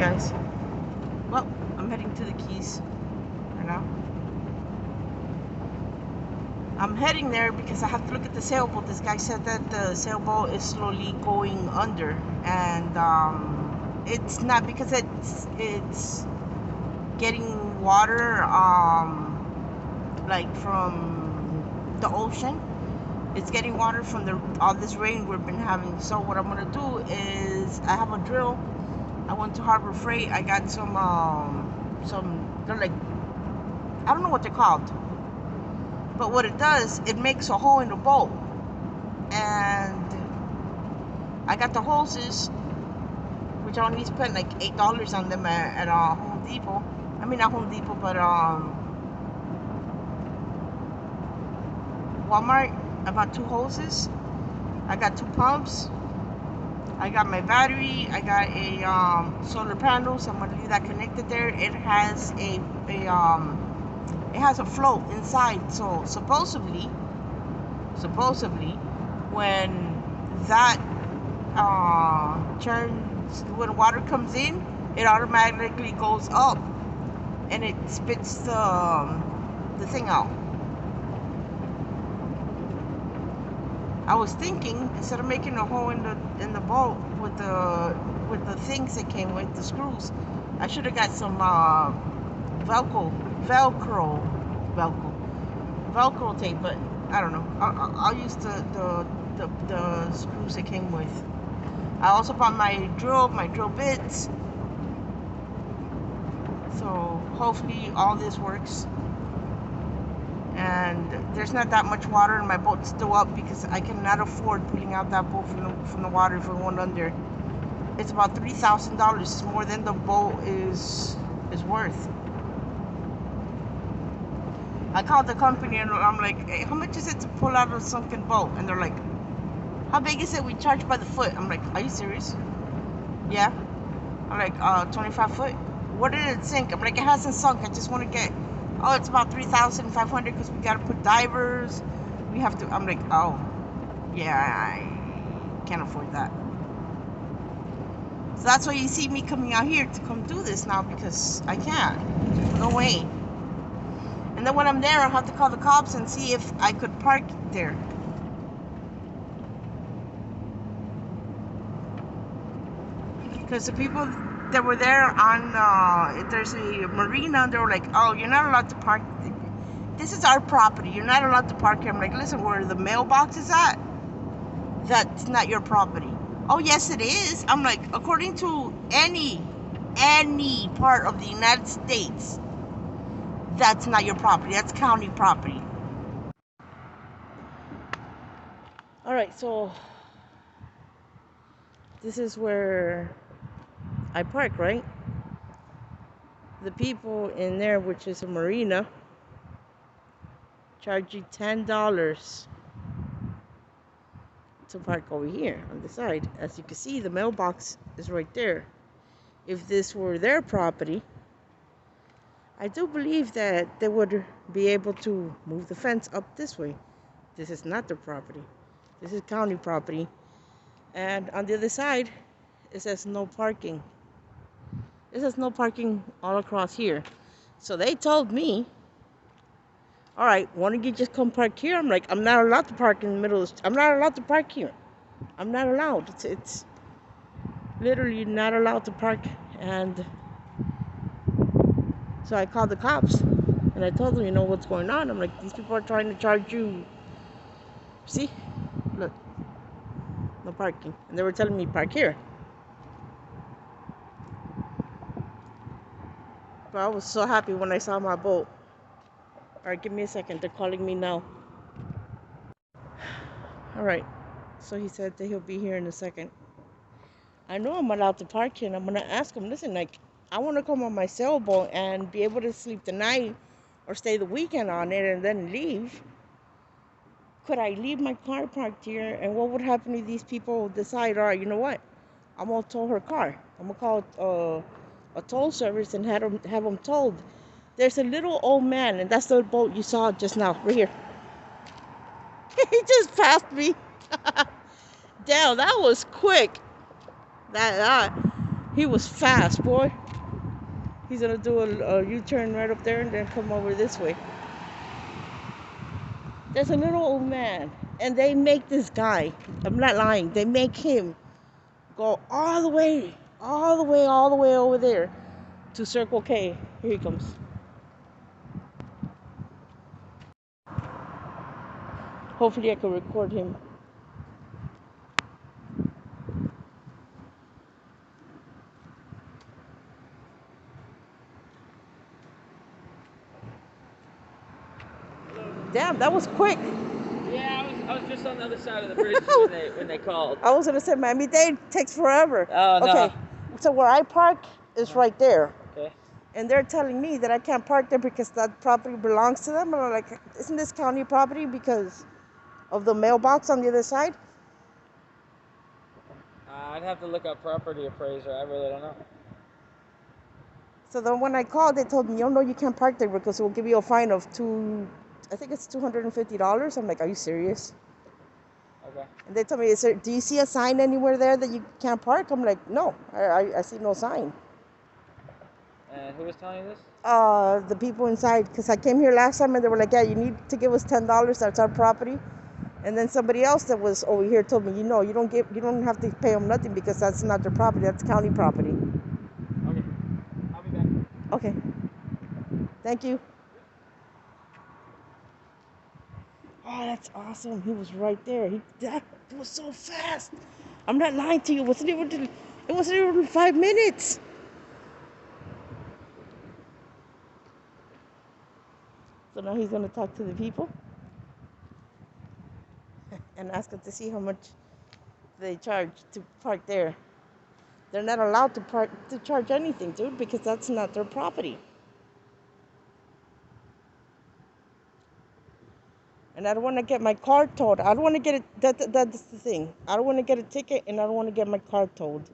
guys. Well, I'm heading to the Keys right now. I'm heading there because I have to look at the sailboat. This guy said that the sailboat is slowly going under, and it's not because it's getting water like from the ocean. It's getting water from all this rain we've been having. So what I'm gonna do is I have a drill. I went to Harbor Freight. I got some they're like, I don't know what they're called, but what it does, it makes a hole in the boat. And I got the hoses, which I only spent like $8 on them at Home Depot. I mean, not Home Depot, but Walmart. I bought 2 hoses. I got 2 pumps. I got my battery. I got a solar panel, so I'm gonna leave that connected there. It has it has a float inside. So supposedly, when that when water comes in, it automatically goes up, and it spits the thing out. I was thinking, instead of making a hole in the boat with the things that came with the screws, I should have got some Velcro tape. But I don't know. I'll use the screws that came with. I also bought my drill bits. So hopefully all this works. And there's not that much water, and my boat's still up because I cannot afford pulling out that boat from the water if it went under. It's about $3,000. It's more than the boat is worth. I called the company and I'm like, hey, how much is it to pull out a sunken boat? And they're like, how big is it? We charge by the foot. I'm like, are you serious? Yeah. I'm like, 25 foot. What did it sink? I'm like, it hasn't sunk. I just want to get. Oh, it's about 3,500 because we got to put divers. We have to. I'm like, oh, yeah, I can't afford that. So that's why you see me coming out here to come do this now, because I can't. No way. And then when I'm there, I'll have to call the cops and see if I could park there. Because the people that were there on, there's a marina, and they were like, oh, you're not allowed to park. This is our property. You're not allowed to park here. I'm like, listen, where the mailbox is at, that's not your property. Oh, yes, it is. I'm like, according to any part of the United States, that's not your property. That's county property. All right, so this is where I park, right? The people in there, which is a marina, charge you $10 to park over here on the side. As you can see, the mailbox is right there. If this were their property, I do believe that they would be able to move the fence up this way. This is not their property. This is county property. And on the other side, it says no parking. It says no parking all across here. So they told me, all right, why don't you just come park here? I'm like, I'm not allowed to park in the middle of the street. I'm not allowed to park here. I'm not allowed. It's literally not allowed to park. And so I called the cops and I told them, you know what's going on. I'm like, these people are trying to charge you. See, look, no parking. And they were telling me park here. But I was so happy when I saw my boat. All right, give me a second. They're calling me now. All right. So he said that he'll be here in a second. I know I'm allowed to park here, and I'm going to ask him, listen, like, I want to come on my sailboat and be able to sleep the night or stay the weekend on it and then leave. Could I leave my car parked here? And what would happen if these people decide, all right, you know what? I'm going to tow her car. I'm going to call a toll service and have them towed. There's a little old man, and that's the boat you saw just now, right here. He just passed me. Damn, that was quick. He was fast, boy. He's gonna do a U-turn right up there and then come over this way. There's a little old man, and they make this guy, I'm not lying, they make him go all the way, all the way, all the way over there to Circle K. Here he comes. Hopefully I can record him. Damn, that was quick. Yeah, I was just on the other side of the bridge when they called. I was gonna say Miami-Dade takes forever. Oh no. Okay, so where I park is right there. Okay. And they're telling me that I can't park there because that property belongs to them. And I'm like, isn't this county property because of the mailbox on the other side? I'd have to look up property appraiser. I really don't know. So then when I called, they told me, no, you can't park there because we'll give you a fine of I think it's $250. I'm like, are you serious? Okay. And they told me, do you see a sign anywhere there that you can't park? I'm like, no, I see no sign. And who was telling you this? The people inside, because I came here last time and they were like, yeah, you need to give us $10. That's our property. And then somebody else that was over here told me, you don't have to pay them nothing because that's not their property. That's county property. Okay. I'll be back. Okay. Thank you. Oh, that's awesome. He was right there. That was so fast. I'm not lying to you. It wasn't even 5 minutes. So now he's going to talk to the people and ask them to see how much they charge to park there. They're not allowed to charge anything, dude, because that's not their property. And I don't want to get my car towed. I don't want to get it. That's the thing. I don't want to get a ticket, and I don't want to get my car towed.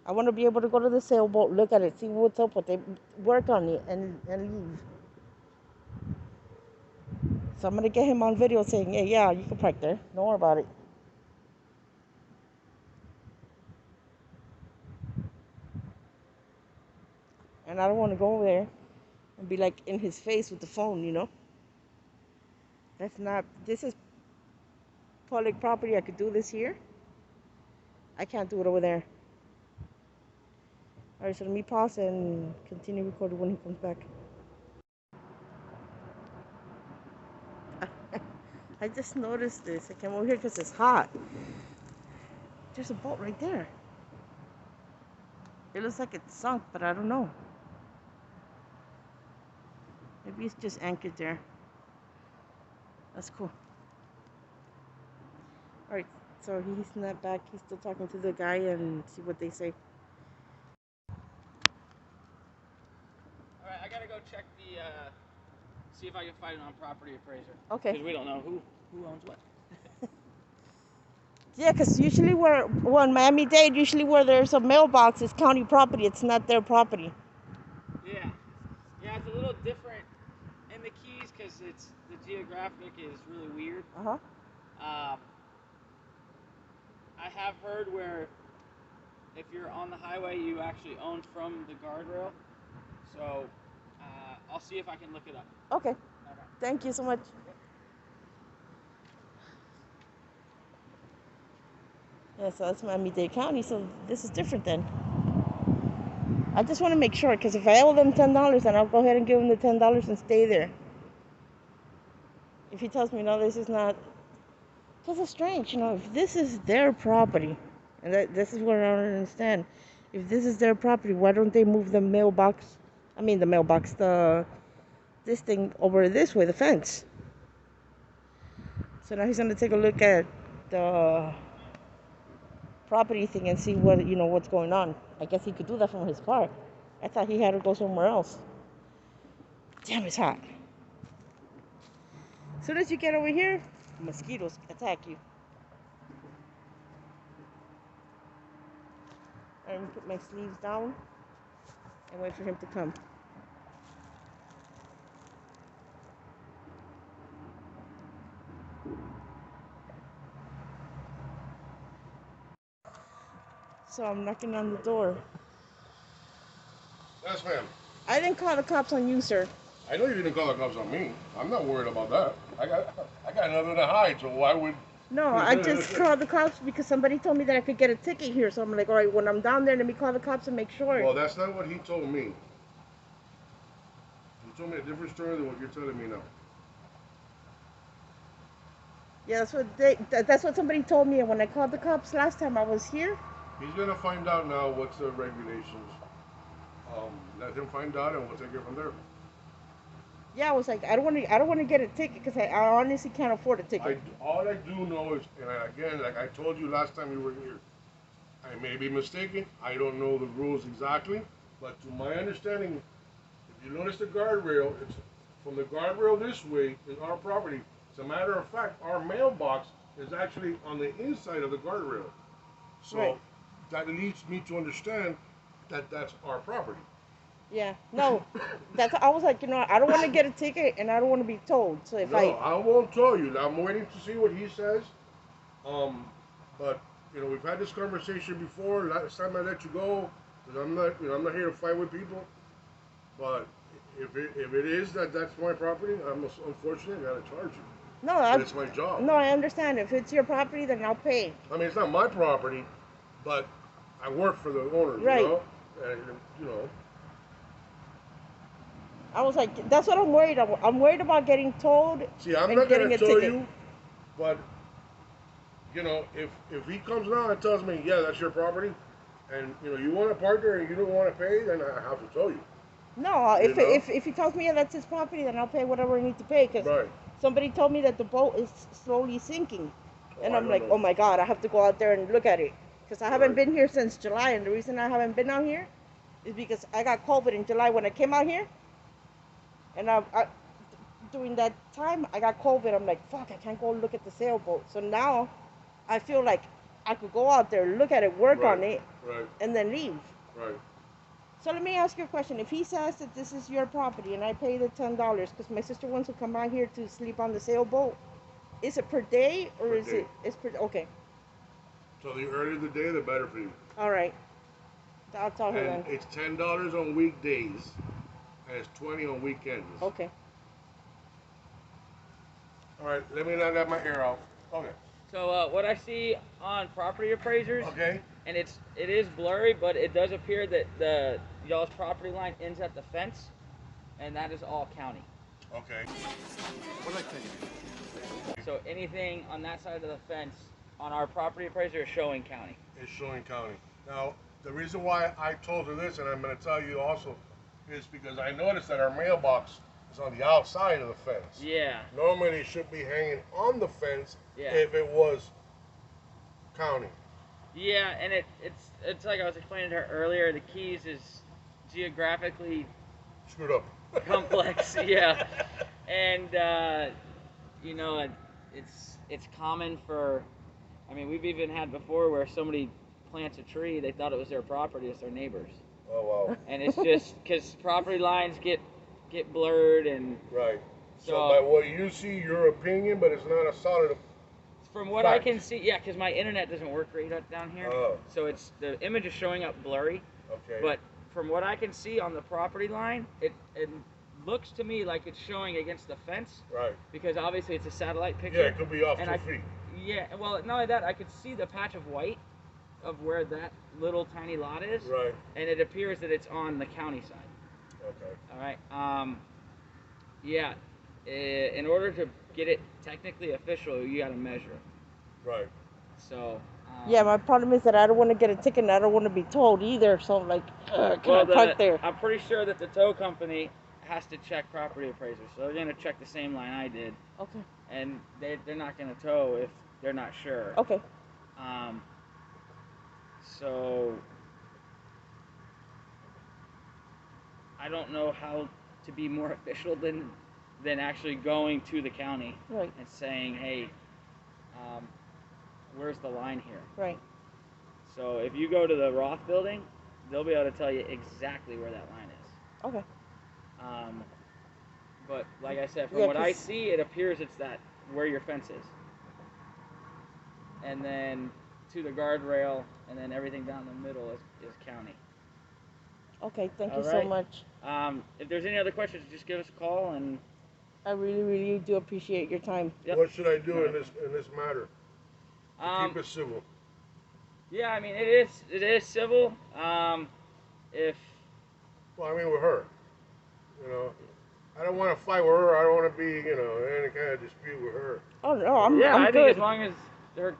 I want to be able to go to the sailboat, look at it, see what's up with it, work on it, and leave. So I'm going to get him on video saying, hey, yeah, you can park there. Don't worry about it. And I don't want to go over there and be like in his face with the phone. This is public property. I could do this here. I can't do it over there. All right, so let me pause and continue recording when he comes back. I just noticed this. I came over here because it's hot. There's a boat right there. It looks like it's sunk, but I don't know. Maybe it's just anchored there. That's cool. All right, so he's not back. He's still talking to the guy and see what they say. All right, I gotta go check see if I can find it on property appraiser. Okay. Because we don't know who owns what. Yeah, because usually in Miami-Dade, usually where there's a mailbox is county property. It's not their property. Yeah. Yeah, it's a little different in the Keys because the geographic is really weird. Uh-huh. I have heard where if you're on the highway, you actually own from the guardrail. So I'll see if I can look it up. Okay. Thank you so much. Yeah, so that's Miami-Dade County, so this is different then. I just want to make sure, because if I owe them $10, then I'll go ahead and give them the $10 and stay there. If he tells me, no, this is not, because it's strange, if this is their property, and this is what I don't understand. If this is their property, why don't they move this thing over this way, the fence? So now he's going to take a look at the property thing and see what's going on. I guess he could do that from his car. I thought he had to go somewhere else. Damn, it's hot. As soon as you get over here, mosquitoes attack you. I'm gonna put my sleeves down and wait for him to come. So I'm knocking on the door. Yes, ma'am. I didn't call the cops on you, sir. I know you didn't call the cops on me. I'm not worried about that. I got nothing to hide, so why would? No, I just called the cops because somebody told me that I could get a ticket here. So I'm like, all right, when I'm down there, let me call the cops and make sure. Well, that's not what he told me. He told me a different story than what you're telling me now. Yeah, that's what somebody told me. And when I called the cops last time I was here. He's gonna find out now what's the regulations. Let him find out, and we'll take it from there. Yeah, I was like, I don't want to get a ticket because I honestly can't afford a ticket. All I do know is, and again, like I told you last time you were here, I may be mistaken. I don't know the rules exactly, but to my understanding, if you notice the guardrail, it's from the guardrail this way is our property. As a matter of fact, our mailbox is actually on the inside of the guardrail. So Right. that leads me to understand that that's our property. Yeah, no, I was like, I don't want to get a ticket and I don't want to be told. So if No, I won't tell you. I'm waiting to see what he says. Um, but we've had this conversation before. Last time I let you go, because I'm not here to fight with people. But if it is that's my property, I'm unfortunately I gotta charge you. no, But it's my job. no, I understand. If it's your property, then I'll pay. I mean, it's not my property, but I work for the owners. Right. And you know. I was like, that's what I'm worried about. I'm worried about getting told. See, I'm and not getting gonna a tell ticket. you, but if he comes now and tells me, yeah, that's your property, and you want to park there and you don't want to pay, then I have to tell you. No, You know? if he tells me that's his property, then I'll pay whatever I need to pay. Because Right. somebody told me that the boat is slowly sinking, and I I'm don't like, know. oh my god, I have to go out there and look at it. Because I haven't Right. been here since July, and the reason I haven't been out here is because I got COVID in July when I came out here, and during that time I got COVID. I'm like, fuck, I can't go look at the sailboat. So now I feel like I could go out there, look at it, work Right. on it, Right. and then leave. Right. So let me ask you a question. If he says that this is your property and I pay the $10 because my sister wants to come out here to sleep on the sailboat, is it per day or Per is day. it's per okay? So the earlier the day, the better for you. All right, I'll tell her And then. it's $10 on weekdays, and it's 20 on weekends. Okay. All right. Let me not let my hair out. Okay. So what I see on property appraisers, Okay. and it is blurry, but it does appear that the y'all's property line ends at the fence, and that is all county. Okay. What did I tell you? So anything on that side of the fence on our property appraiser is showing county. It's showing county. Now, the reason why I told her this, and I'm going to tell you also, is because I noticed that our mailbox is on the outside of the fence. Yeah. Normally, it should be hanging on the fence Yeah. if it was county. Yeah, and it's like I was explaining to her earlier. The Keys is geographically Screwed up. complex. Yeah, and it's common for. I mean, we've even had before where somebody plants a tree. They thought it was their property. It's their neighbors. Oh, wow. And it's just because property lines get blurred, and Right. So, So- by what you see, your opinion, but it's not a solid. from what I Fact. can see, yeah, because my internet doesn't work great down here, Oh. so it's the image is showing up blurry. Okay. But from what I can see on the property line, it looks to me like it's showing against the fence Right. because obviously it's a satellite picture. Yeah, it could be off And 2 feet. Yeah, well, not only that, I could see the patch of white of where that little tiny lot is, Right. and it appears that it's on the county side. Okay. All right. Yeah. In order to get it technically official, you got to measure it. Right. So. Yeah, my problem is that I don't want to get a ticket and I don't want to be told either. So I'm like, can Well, I park there? I'm pretty sure that the tow company has to check property appraisers, so they're gonna check the same line I did, Okay. and they're not gonna tow if they're not sure. Okay. So I don't know how to be more official than actually going to the county Right. and saying, hey, where's the line here? Right. So if you go to the Roth building, they'll be able to tell you exactly where that line is. Okay. But like I said, from Yeah, what I 'cause- see, it appears it's that where your fence is, and then to the guardrail, and then everything down the middle is county. Okay, thank All you so right. much. If there's any other questions, just give us a call and. I really, really do appreciate your time. Yep. What should I do No. in this matter to keep it civil? Yeah, I mean it is civil. If Well, I mean with her, you know, I don't want to fight with her. I don't want to be, any kind of dispute with her. Oh no, I'm yeah, I'm I think good. as long as her,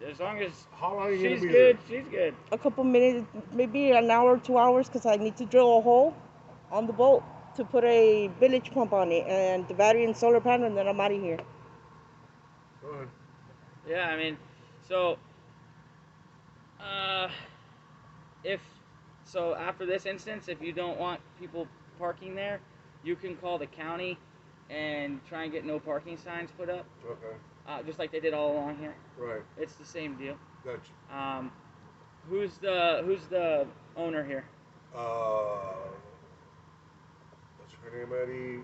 as long as How long are you she's gonna be good, there? she's good. A couple minutes, maybe an hour, 2 hours, because I need to drill a hole on the boat to put a village pump on it and the battery and solar panel, and then I'm out of here. Go ahead. Yeah, I mean, so uh, if so after this instance, if you don't want people parking there, you can call the county and try and get no parking signs put up, Okay. just like they did all along here. Right. It's the same deal. Gotcha. Who's the owner here? What's her name, Eddie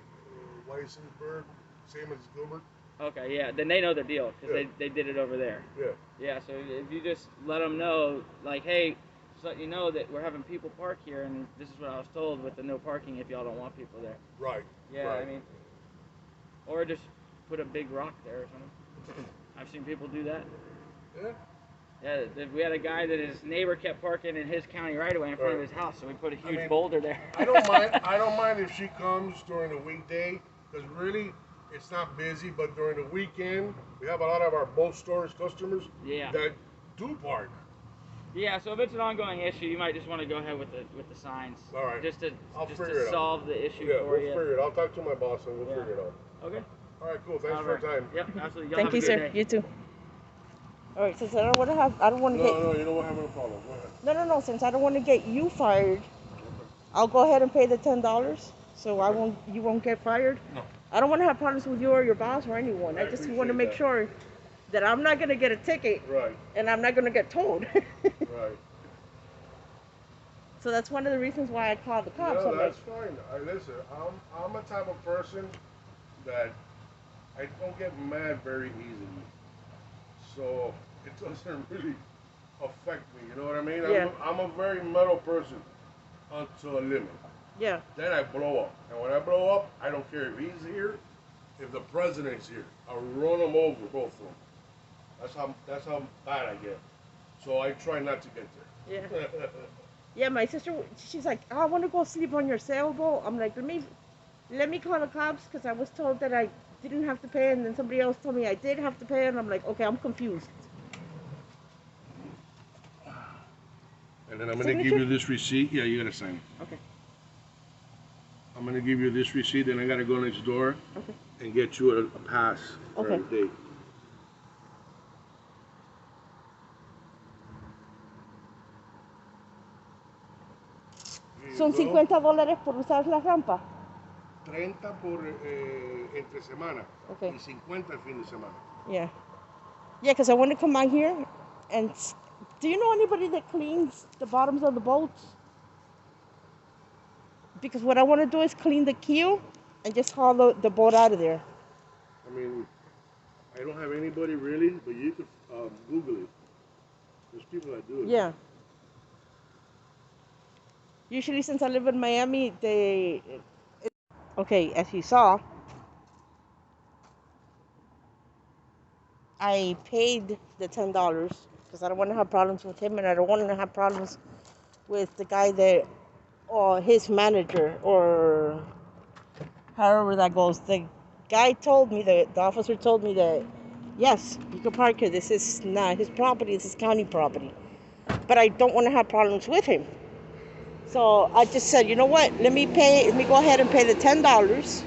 Weissenberg? Same as Gilbert. Okay, yeah, then they know the deal because Yeah. they did it over there. Yeah. Yeah, so if you just let them know, like, hey, just let you know that we're having people park here, and this is what I was told with the no parking if y'all don't want people there. Right. Yeah, Right. I mean, or just put a big rock there or something. I've seen people do that. Yeah. Yeah, we had a guy that his neighbor kept parking in his county right away in front of his house, so we put a huge boulder there. I don't mind. I don't mind if she comes during the weekday, because really, it's not busy. But during the weekend, we have a lot of our boat storage customers Yeah. that do park. Yeah, so if it's an ongoing issue, you might just want to go ahead with the signs. All right. Just to I'll just figure to it out. solve the issue Yeah, for we'll you. figure it. I'll talk to my boss and we'll Yeah. figure it out. Okay. All right, cool. Thanks All for right. your time. Yep, absolutely. Y'all Thank have you, a good sir. day. You too. All right, since I don't want to have, I don't want to get. No, you don't have any problem. Go ahead. No. Since I don't want to get you fired, I'll go ahead and pay the $10, so I won't. You won't get fired. No. I don't want to have problems with you or your boss or anyone. I I just want to appreciate make that. sure that I'm not gonna get a ticket Right. and I'm not gonna get towed. Right. So that's one of the reasons why I called the cops. No, I'm that's fine. Listen, I'm a type of person that I don't get mad very easily, so it doesn't really affect me. You know what I mean? Yeah. I'm a very metal person until a limit. yeah. Then I blow up, and when I blow up, I don't care if he's here, if the president's here. I'll run them over, both of them. That's how bad I get. So I try not to get Yeah. there. Yeah, my sister, she's like, oh, I want to go sleep on your sailboat. I'm like, let me call the cops because I was told that I didn't have to pay, and then somebody else told me I did have to pay, and I'm like, okay, I'm confused. And then I'm going to Signature? give you this receipt. Yeah, you got to sign it. Okay. I'm going to give you this receipt, then I got to go next door Okay. and get you a pass for Okay. a date. Here you Son go. $50 por usar la rampa. 30 por entre semana Okay. y 50 el fin de semana. Yeah. Yeah, because I want to come out here and do you know anybody that cleans the bottoms of the boats? Because what I want to do is clean the keel and just haul the boat out of there. I mean, I don't have anybody really, but you could Google it. There's people that do it. Yeah. Usually, since I live in Miami, okay, as you saw, I paid the $10 because I don't want to have problems with him, and I don't want to have problems with the guy that, or his manager, or however that goes. The guy told me that, the officer told me that, yes, you can park here. This is not his property, this is county property. But I don't want to have problems with him. So I just said, you know what, let me go ahead and pay the $10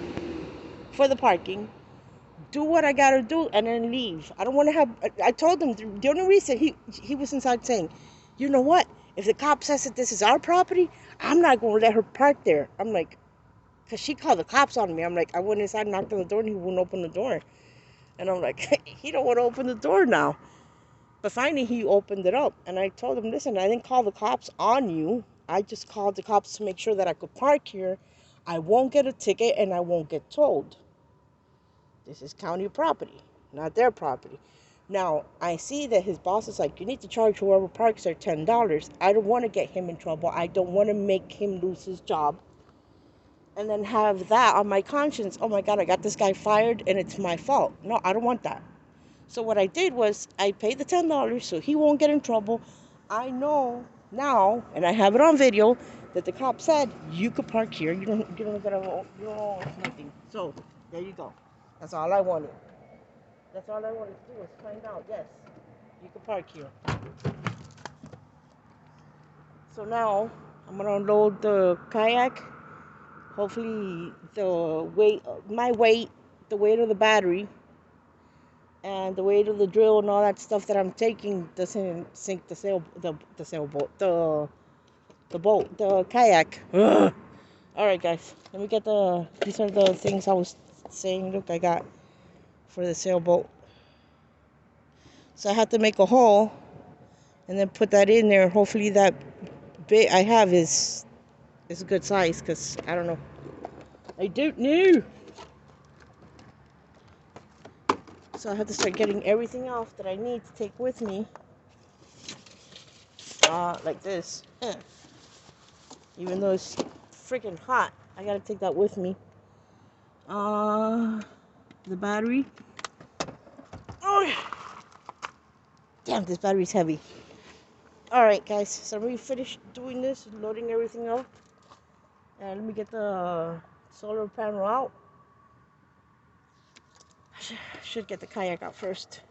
for the parking, do what I gotta do, and then leave. I don't want to have, I told him, the only reason he was inside saying, you know what, if the cop says that this is our property, I'm not going to let her park there. I'm like, because she called the cops on me. I'm like, I went inside, knocked on the door, and he wouldn't open the door. And I'm like, he don't want to open the door now. But finally, he opened it up. And I told him, listen, I didn't call the cops on you. I just called the cops to make sure that I could park here. I won't get a ticket, and I won't get towed. This is county property, not their property. Now, I see that his boss is like, you need to charge whoever parks there $10. I don't want to get him in trouble. I don't want to make him lose his job. And then have that on my conscience. Oh my God, I got this guy fired and it's my fault. No, I don't want that. So what I did was I paid the $10 so he won't get in trouble. I know now, and I have it on video, that the cop said you could park here. You don't owe us nothing. So there you go. That's all I wanted. That's all I wanted to do was find out. Yes, you can park here. So now I'm gonna unload the kayak. Hopefully the weight, my weight, the weight of the battery, and the weight of the drill and all that stuff that I'm taking doesn't sink the sailboat, the boat, the kayak. Ugh. All right, guys, let me get these are the things I was saying. Look, I got for the sailboat. So I have to make a hole and then put that in there. Hopefully that bit I have is a good size, because I don't know. I don't know. So I have to start getting everything off that I need to take with me. Like this. Even though it's freaking hot, I gotta take that with me. The battery. Oh, damn, this battery's heavy. Alright, guys, so we finished doing this, loading everything up. And let me get the solar panel out. Should get the kayak out first.